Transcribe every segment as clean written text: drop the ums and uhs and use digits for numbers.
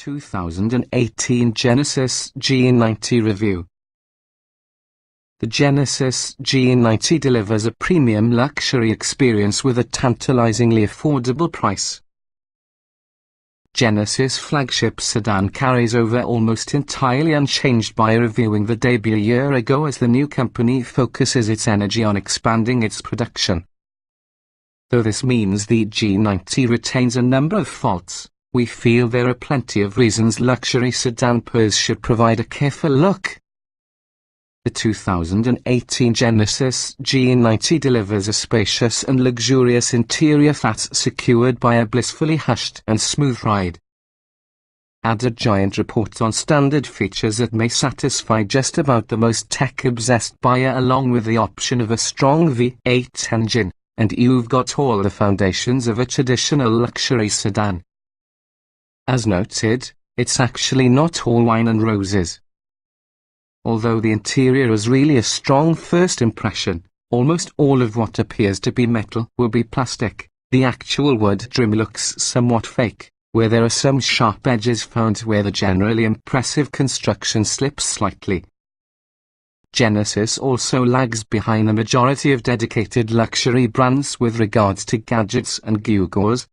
2018 Genesis G90 review. The Genesis G90 delivers a premium luxury experience with a tantalizingly affordable price. Genesis flagship sedan carries over almost entirely unchanged by reviewing the debut a year ago, as the new company focuses its energy on expanding its production. Though this means the G90 retains a number of faults, we feel there are plenty of reasons luxury sedan pros should provide a careful look. The 2018 Genesis G90 delivers a spacious and luxurious interior that's secured by a blissfully hushed and smooth ride. Add a giant report on standard features that may satisfy just about the most tech-obsessed buyer, along with the option of a strong V8 engine, and you've got all the foundations of a traditional luxury sedan. As noted, it's actually not all wine and roses. Although the interior is really a strong first impression, almost all of what appears to be metal will be plastic. The actual wood trim looks somewhat fake, where there are some sharp edges found where the generally impressive construction slips slightly. Genesis also lags behind the majority of dedicated luxury brands with regards to gadgets and gewgaws.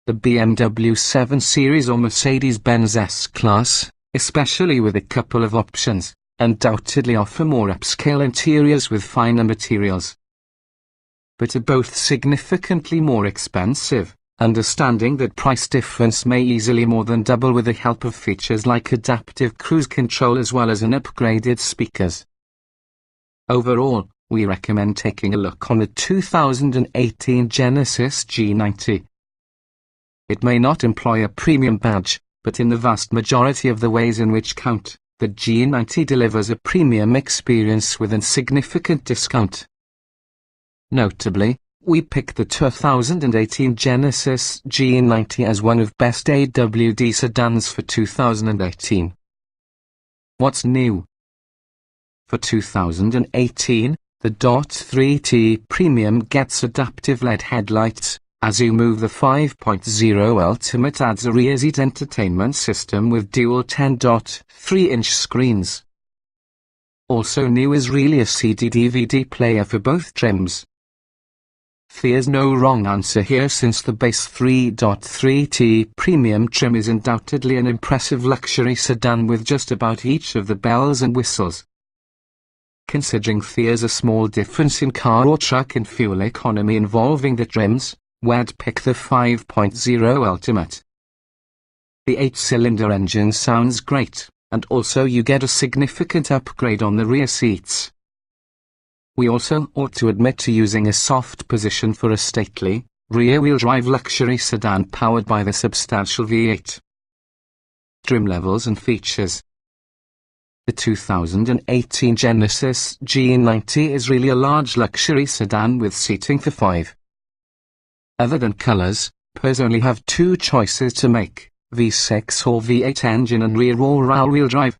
The BMW 7 Series or Mercedes-Benz S-Class, especially with a couple of options, undoubtedly offer more upscale interiors with finer materials, but are both significantly more expensive, understanding that price difference may easily more than double with the help of features like adaptive cruise control as well as an upgraded speakers. Overall, we recommend taking a look on the 2018 Genesis G90. It may not employ a premium badge, but in the vast majority of the ways in which count, the G90 delivers a premium experience with a significant discount. Notably, we picked the 2018 Genesis G90 as one of best AWD sedans for 2018. What's new? For 2018, the .3T Premium gets adaptive LED headlights. As you move, the 5.0 Ultimate adds a rear seat entertainment system with dual 10.3-inch screens. Also new is really a CD-DVD player for both trims. There's no wrong answer here, since the base 3.3T Premium trim is undoubtedly an impressive luxury sedan with just about each of the bells and whistles. Considering there's a small difference in car or truck in fuel economy involving the trims, we'd pick the 5.0 Ultimate. The 8-cylinder engine sounds great, and also you get a significant upgrade on the rear seats. We also ought to admit to using a soft position for a stately, rear-wheel drive luxury sedan powered by the substantial V8. Trim levels and features. The 2018 Genesis G90 is really a large luxury sedan with seating for 5. Other than colors, pros only have two choices to make: V6 or V8 engine and rear or all-wheel drive.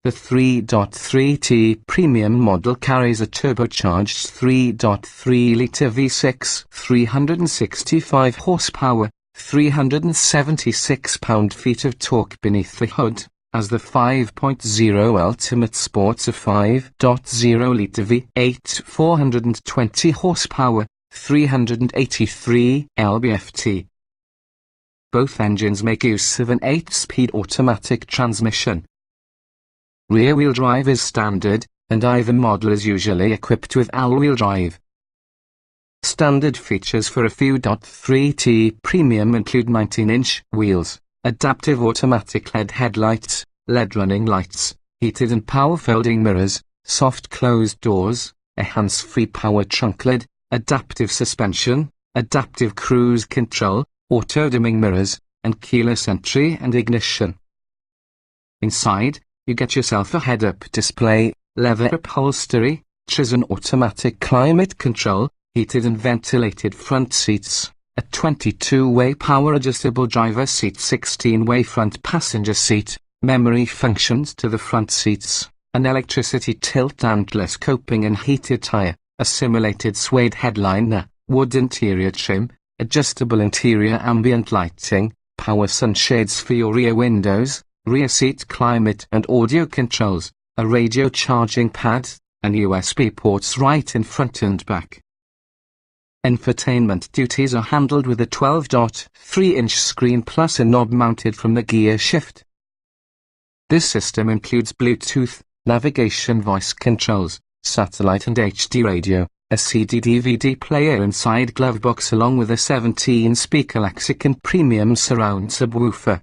The 3.3T Premium model carries a turbocharged 3.3-litre V6, 365 horsepower, 376 pound-feet of torque beneath the hood, as the 5.0 Ultimate sports a 5.0-litre V8, 420 horsepower, 383 lb-ft. Both engines make use of an 8-speed automatic transmission. Rear-wheel drive is standard, and either model is usually equipped with all-wheel drive. Standard features for a few .3T Premium include 19-inch wheels, adaptive automatic LED headlights, LED running lights, heated and power-folding mirrors, soft closed doors, a hands-free power trunk lid, adaptive suspension, adaptive cruise control, auto-dimming mirrors, and keyless entry and ignition. Inside, you get yourself a head-up display, leather upholstery, an automatic climate control, heated and ventilated front seats, a 22-way power-adjustable driver seat, 16-way front passenger seat, memory functions to the front seats, an electricity tilt antlers coping and heated tire, a simulated suede headliner, wood interior trim, adjustable interior ambient lighting, power sunshades for your rear windows, rear seat climate and audio controls, a radio charging pad, and USB ports right in front and back. Infotainment duties are handled with a 12.3-inch screen plus a knob mounted from the gear shift. This system includes Bluetooth, navigation voice controls, satellite and HD radio, a CD-DVD player inside glove box along with a 17-speaker Lexicon premium surround subwoofer.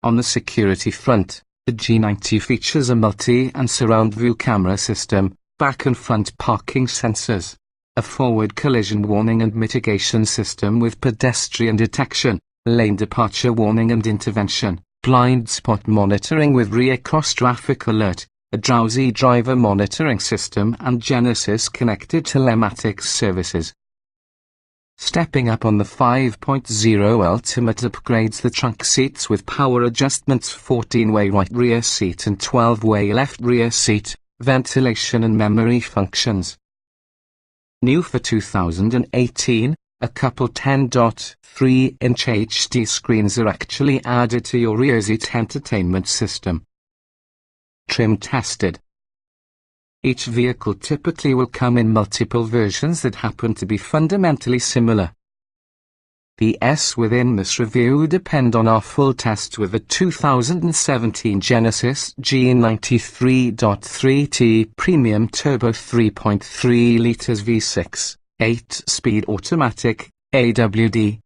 On the security front, the G90 features a multi- and surround view camera system, back and front parking sensors, a forward collision warning and mitigation system with pedestrian detection, lane departure warning and intervention, blind spot monitoring with rear cross-traffic alert, a drowsy driver monitoring system and Genesis connected telematics services. Stepping up on the 5.0 Ultimate upgrades the trunk seats with power adjustments, 14-way right rear seat and 12-way left rear seat, ventilation and memory functions. New for 2018, a couple 10.3-inch HD screens are actually added to your rear seat entertainment system. Trim tested. Each vehicle typically will come in multiple versions that happen to be fundamentally similar. The S within this review depend on our full test with the 2017 Genesis G90 3.3T Premium Turbo 3.3 litres V6, 8-speed automatic, AWD.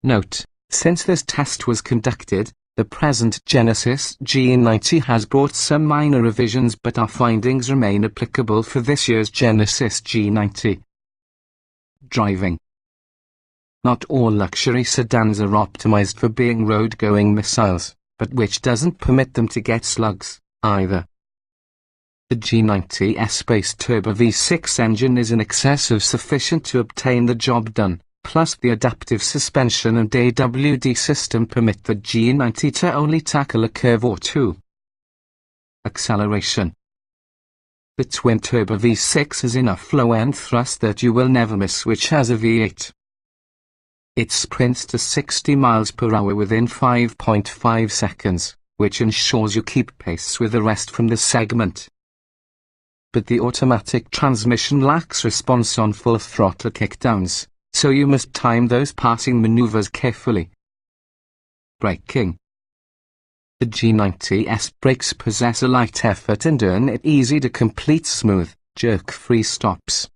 Note, since this test was conducted, the present Genesis G90 has brought some minor revisions, but our findings remain applicable for this year's Genesis G90. Driving. Not all luxury sedans are optimized for being road-going missiles, but which doesn't permit them to get slugs, either. The G90 S-Base Turbo V6 engine is in excess of sufficient to obtain the job done. Plus the adaptive suspension and AWD system permit the G90 to only tackle a curve or two. Acceleration. The twin-turbo V6 has enough low-end thrust that you will never miss, which has a V8. It sprints to 60 miles per hour within 5.5 seconds, which ensures you keep pace with the rest from the segment. But the automatic transmission lacks response on full throttle kickdowns, so you must time those passing maneuvers carefully. Braking. The G90's brakes possess a light effort and earn it easy to complete smooth, jerk-free stops.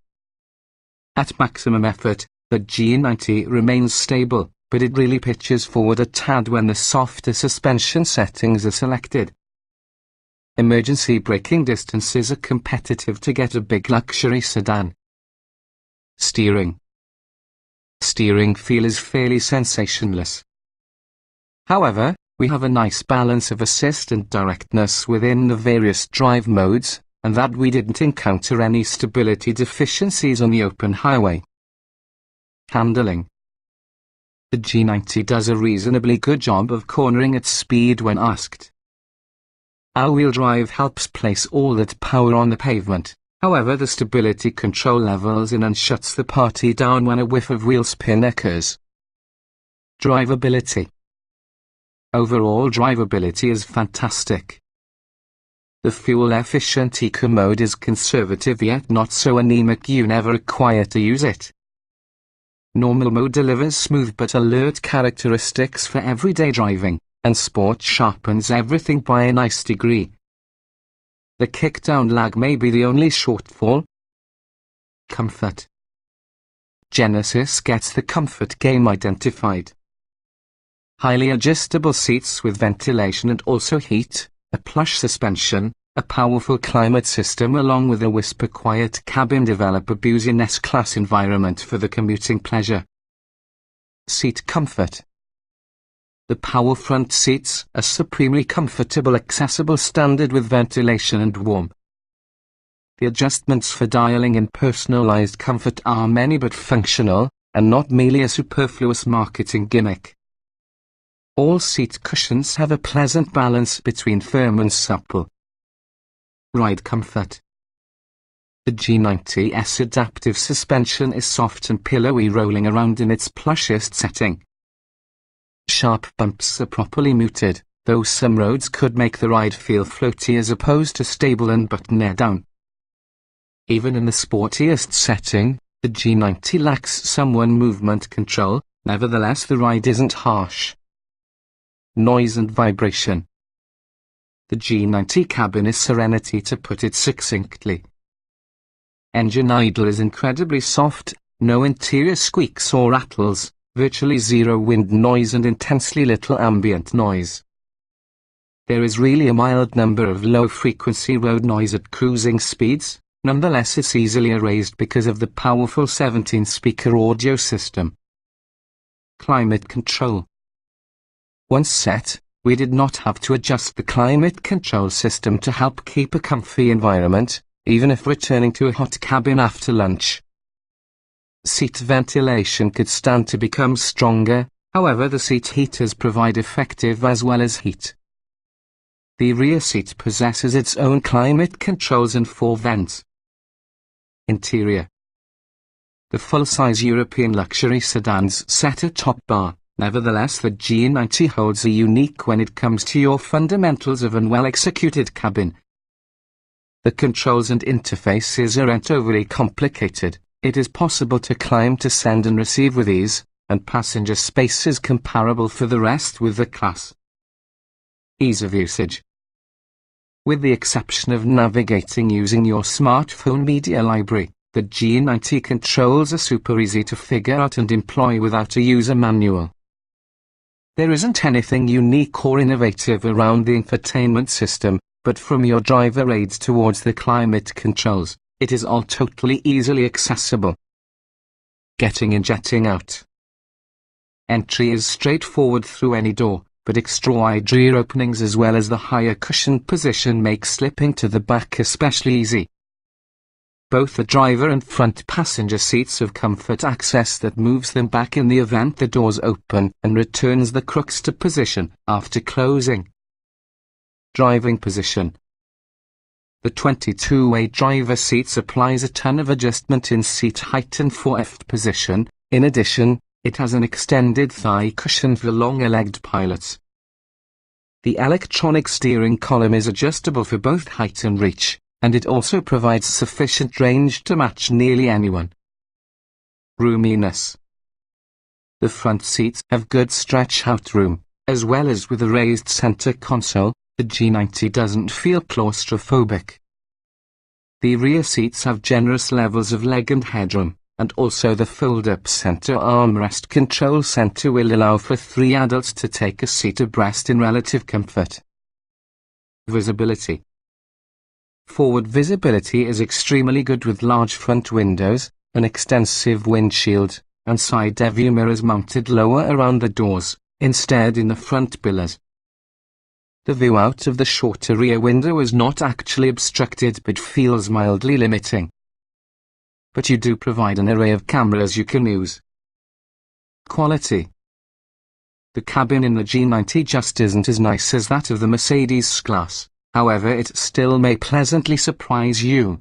At maximum effort, the G90 remains stable, but it really pitches forward a tad when the softer suspension settings are selected. Emergency braking distances are competitive to get a big luxury sedan. Steering. Steering feel is fairly sensationless. However, we have a nice balance of assist and directness within the various drive modes, and that we didn't encounter any stability deficiencies on the open highway. Handling. The G90 does a reasonably good job of cornering at speed when asked. All-wheel drive helps place all that power on the pavement. However, the stability control levels in and shuts the party down when a whiff of wheel spin occurs. Drivability. Overall drivability is fantastic. The fuel-efficient eco mode is conservative yet not so anemic you never require to use it. Normal mode delivers smooth but alert characteristics for everyday driving, and sport sharpens everything by a nice degree. The kickdown lag may be the only shortfall. Comfort. Genesis gets the comfort game identified. Highly adjustable seats with ventilation and also heat, a plush suspension, a powerful climate system along with a whisper-quiet cabin develop a Buick S-Class environment for the commuting pleasure. Seat comfort. The power front seats are supremely comfortable, accessible, standard with ventilation and warmth. The adjustments for dialing in personalized comfort are many but functional, and not merely a superfluous marketing gimmick. All seat cushions have a pleasant balance between firm and supple. Ride comfort. The G90's adaptive suspension is soft and pillowy, rolling around in its plushest setting. Sharp bumps are properly muted, though some roads could make the ride feel floaty as opposed to stable and button down. Even in the sportiest setting, the G90 lacks some movement control, nevertheless the ride isn't harsh. Noise and vibration. The G90 cabin is serenity, to put it succinctly. Engine idle is incredibly soft, no interior squeaks or rattles, virtually zero wind noise and intensely little ambient noise. There is really a mild number of low-frequency road noise at cruising speeds, nonetheless it's easily erased because of the powerful 17-speaker audio system. Climate control. Once set, we did not have to adjust the climate control system to help keep a comfy environment, even if returning to a hot cabin after lunch. Seat ventilation could stand to become stronger, however the seat heaters provide effective as well as heat. The rear seat possesses its own climate controls and 4 vents. Interior. The full-size European luxury sedans set a top bar, nevertheless the G90 holds a unique when it comes to your fundamentals of an well-executed cabin. The controls and interfaces aren't overly complicated. It is possible to climb to send and receive with ease, and passenger space is comparable for the rest with the class. Ease of usage. With the exception of navigating using your smartphone media library, the G90 controls are super easy to figure out and employ without a user manual. There isn't anything unique or innovative around the infotainment system, but from your driver aids towards the climate controls, it is all totally easily accessible. Getting in, jetting out. Entry is straightforward through any door, but extra-wide rear openings as well as the higher cushion position make slipping to the back especially easy. Both the driver and front passenger seats have comfort access that moves them back in the event the doors open and returns the crooks to position after closing. Driving position. The 22-way driver seat supplies a ton of adjustment in seat height and forward position. In addition, it has an extended thigh cushion for longer-legged pilots. The electronic steering column is adjustable for both height and reach, and it also provides sufficient range to match nearly anyone. Roominess. The front seats have good stretch-out room, as well as with a raised center console. The G90 doesn't feel claustrophobic. The rear seats have generous levels of leg and headroom, and also the fold-up center armrest control center will allow for 3 adults to take a seat abreast in relative comfort. Visibility. Forward visibility is extremely good with large front windows, an extensive windshield, and side view mirrors mounted lower around the doors, instead in the front pillars. The view out of the shorter rear window is not actually obstructed but feels mildly limiting. But you do provide an array of cameras you can use. Quality. The cabin in the G90 just isn't as nice as that of the Mercedes class, however it still may pleasantly surprise you.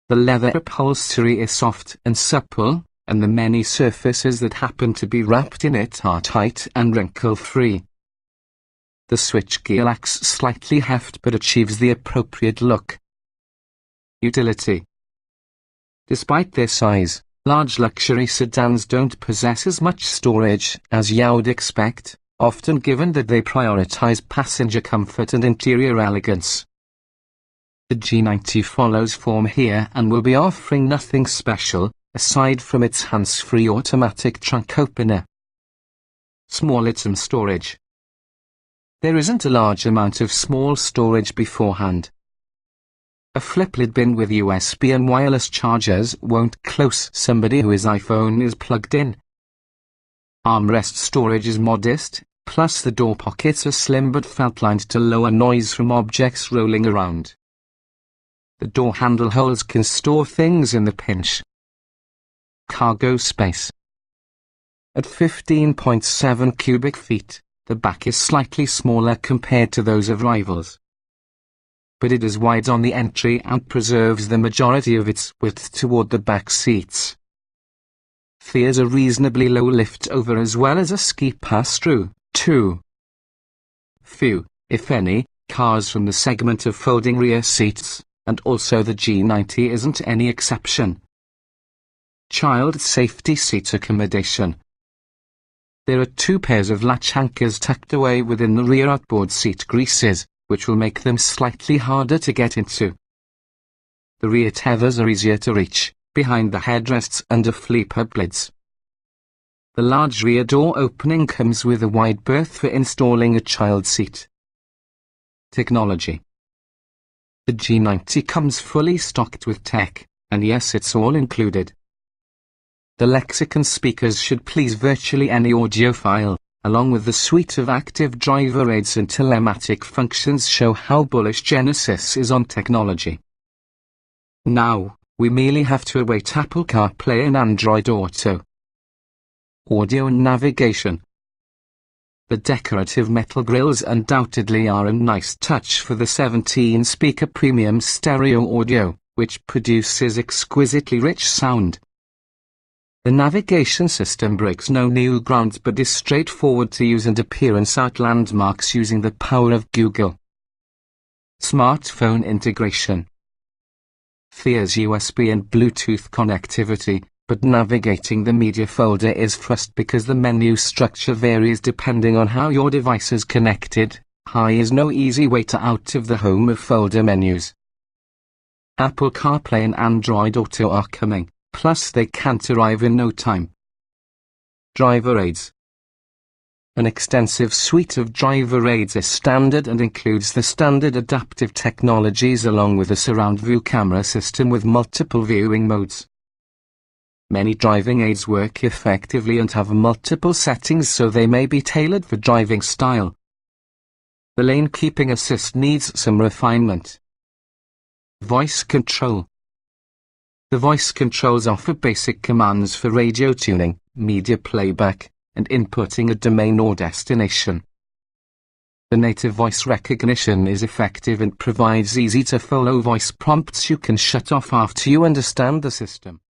The leather upholstery is soft and supple, and the many surfaces that happen to be wrapped in it are tight and wrinkle-free. The switchgear lacks slightly heft but achieves the appropriate look. Utility. Despite their size, large luxury sedans don't possess as much storage as you'd expect, often given that they prioritize passenger comfort and interior elegance. The G90 follows form here and will be offering nothing special, aside from its hands-free automatic trunk opener. Small item storage. There isn't a large amount of small storage beforehand. A flip-lid bin with USB and wireless chargers won't close somebody whose iPhone is plugged in. Armrest storage is modest, plus the door pockets are slim but felt-lined to lower noise from objects rolling around. The door handle holes can store things in the pinch. Cargo space. At 15.7 cubic feet, the back is slightly smaller compared to those of rivals. But it is wide on the entry and preserves the majority of its width toward the back seats. Features a reasonably low lift over as well as a ski pass-through. 2. Few, if any, cars from the segment of folding rear seats, and also the G90 isn't any exception. Child safety seat accommodation. There are 2 pairs of latch anchors tucked away within the rear outboard seat creases, which will make them slightly harder to get into. The rear tethers are easier to reach, behind the headrests under flip-up lids. The large rear door opening comes with a wide berth for installing a child seat. Technology. The G90 comes fully stocked with tech, and yes, it's all included. The lexicon speakers should please virtually any audiophile, along with the suite of active driver aids and telematic functions show how bullish Genesis is on technology. Now, we merely have to await Apple CarPlay and Android Auto. Audio and navigation. The decorative metal grills undoubtedly are a nice touch for the 17-speaker premium stereo audio, which produces exquisitely rich sound. The navigation system breaks no new ground but is straightforward to use and appearance out landmarks using the power of Google. Smartphone integration. Features USB and Bluetooth connectivity, but navigating the media folder is fussed because the menu structure varies depending on how your device is connected. Hi is no easy way to out of the home of folder menus. Apple CarPlay and Android Auto are coming, plus they can't arrive in no time. Driver aids. An extensive suite of driver aids is standard and includes the standard adaptive technologies along with a surround view camera system with multiple viewing modes. Many driving aids work effectively and have multiple settings so they may be tailored for driving style. The lane keeping assist needs some refinement. Voice control. The voice controls offer basic commands for radio tuning, media playback, and inputting a domain or destination. The native voice recognition is effective and provides easy-to-follow voice prompts you can shut off after you understand the system.